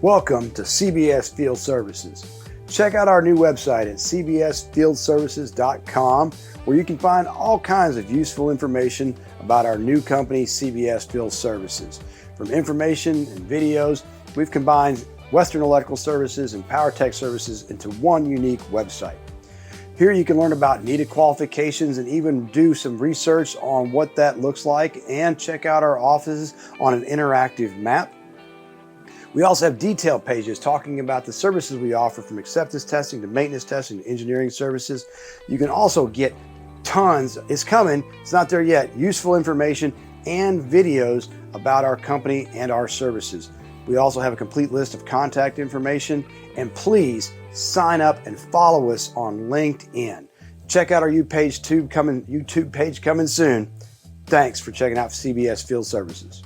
Welcome to CBS Field Services. Check out our new website at cbsfieldservices.com, where you can find all kinds of useful information about our new company, CBS Field Services. From information and videos, we've combined Western Electrical Services and Power Tech Services into one unique website. Here you can learn about needed qualifications and even do some research on what that looks like, and check out our offices on an interactive map. We also have detailed pages talking about the services we offer, from acceptance testing to maintenance testing to engineering services. You can also get tons, it's coming, it's not there yet, useful information and videos about our company and our services. We also have a complete list of contact information, and please sign up and follow us on LinkedIn. Check out our YouTube page coming soon. Thanks for checking out CBS Field Services.